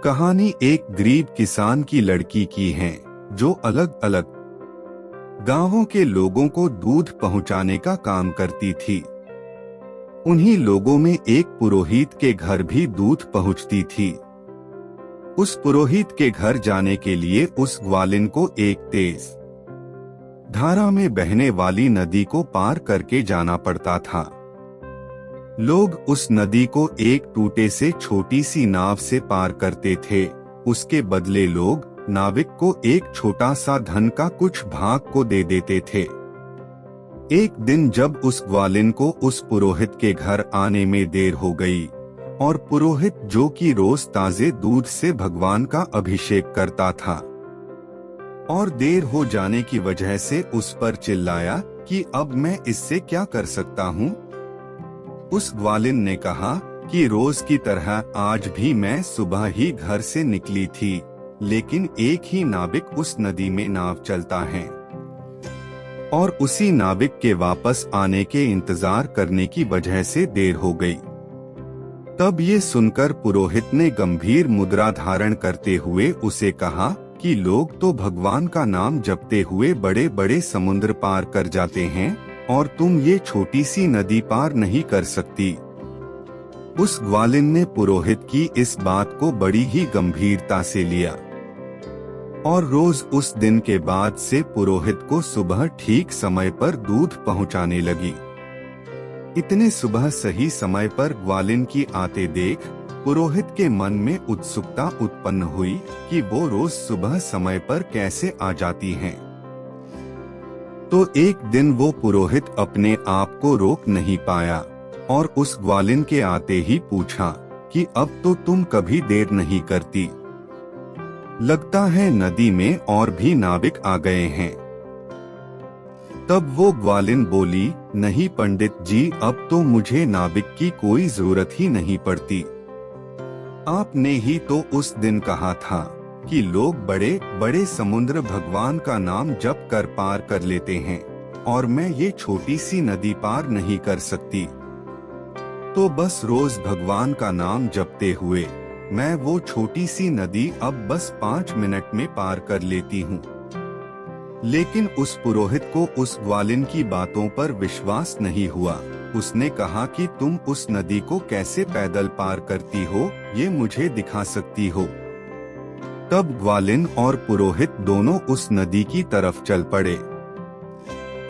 कहानी एक गरीब किसान की लड़की की है जो अलग अलग गांवों के लोगों को दूध पहुंचाने का काम करती थी। उन्हीं लोगों में एक पुरोहित के घर भी दूध पहुंचती थी। उस पुरोहित के घर जाने के लिए उस ग्वालिन को एक तेज धारा में बहने वाली नदी को पार करके जाना पड़ता था। लोग उस नदी को एक टूटे से छोटी सी नाव से पार करते थे। उसके बदले लोग नाविक को एक छोटा सा धन का कुछ भाग को दे देते थे। एक दिन जब उस ग्वालिन को उस पुरोहित के घर आने में देर हो गई और पुरोहित जो कि रोज ताजे दूध से भगवान का अभिषेक करता था और देर हो जाने की वजह से उस पर चिल्लाया कि अब मैं इससे क्या कर सकता हूँ। उस ग्वालिन ने कहा कि रोज की तरह आज भी मैं सुबह ही घर से निकली थी, लेकिन एक ही नाविक उस नदी में नाव चलता है और उसी नाविक के वापस आने के इंतजार करने की वजह से देर हो गई। तब ये सुनकर पुरोहित ने गंभीर मुद्रा धारण करते हुए उसे कहा कि लोग तो भगवान का नाम जपते हुए बड़े बड़े समुद्र पार कर जाते हैं और तुम ये छोटी सी नदी पार नहीं कर सकती। उस ग्वालिन ने पुरोहित की इस बात को बड़ी ही गंभीरता से लिया और रोज उस दिन के बाद से पुरोहित को सुबह ठीक समय पर दूध पहुंचाने लगी। इतने सुबह सही समय पर ग्वालिन की आते देख पुरोहित के मन में उत्सुकता उत्पन्न हुई कि वो रोज सुबह समय पर कैसे आ जाती हैं। तो एक दिन वो पुरोहित अपने आप को रोक नहीं पाया और उस ग्वालिन के आते ही पूछा कि अब तो तुम कभी देर नहीं करती, लगता है नदी में और भी नाविक आ गए हैं। तब वो ग्वालिन बोली, नहीं पंडित जी, अब तो मुझे नाविक की कोई जरूरत ही नहीं पड़ती। आपने ही तो उस दिन कहा था कि लोग बड़े बड़े समुद्र भगवान का नाम जप कर पार कर लेते हैं और मैं ये छोटी सी नदी पार नहीं कर सकती। तो बस रोज भगवान का नाम जपते हुए मैं वो छोटी सी नदी अब बस 5 मिनट में पार कर लेती हूँ। लेकिन उस पुरोहित को उस ग्वालिन की बातों पर विश्वास नहीं हुआ। उसने कहा कि तुम उस नदी को कैसे पैदल पार करती हो, ये मुझे दिखा सकती हो। तब ग्वालिन और पुरोहित दोनों उस नदी की तरफ चल पड़े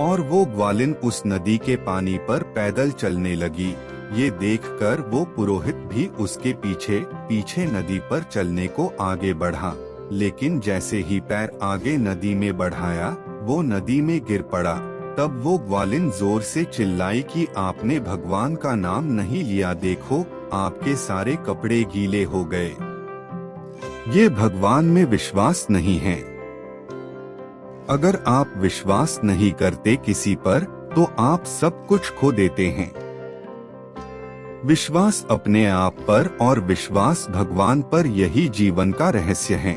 और वो ग्वालिन उस नदी के पानी पर पैदल चलने लगी। ये देखकर वो पुरोहित भी उसके पीछे पीछे नदी पर चलने को आगे बढ़ा, लेकिन जैसे ही पैर आगे नदी में बढ़ाया वो नदी में गिर पड़ा। तब वो ग्वालिन जोर से चिल्लाई कि आपने भगवान का नाम नहीं लिया, देखो आपके सारे कपड़े गीले हो गए। ये भगवान में विश्वास नहीं है। अगर आप विश्वास नहीं करते किसी पर तो आप सब कुछ खो देते हैं। विश्वास अपने आप पर और विश्वास भगवान पर, यही जीवन का रहस्य है।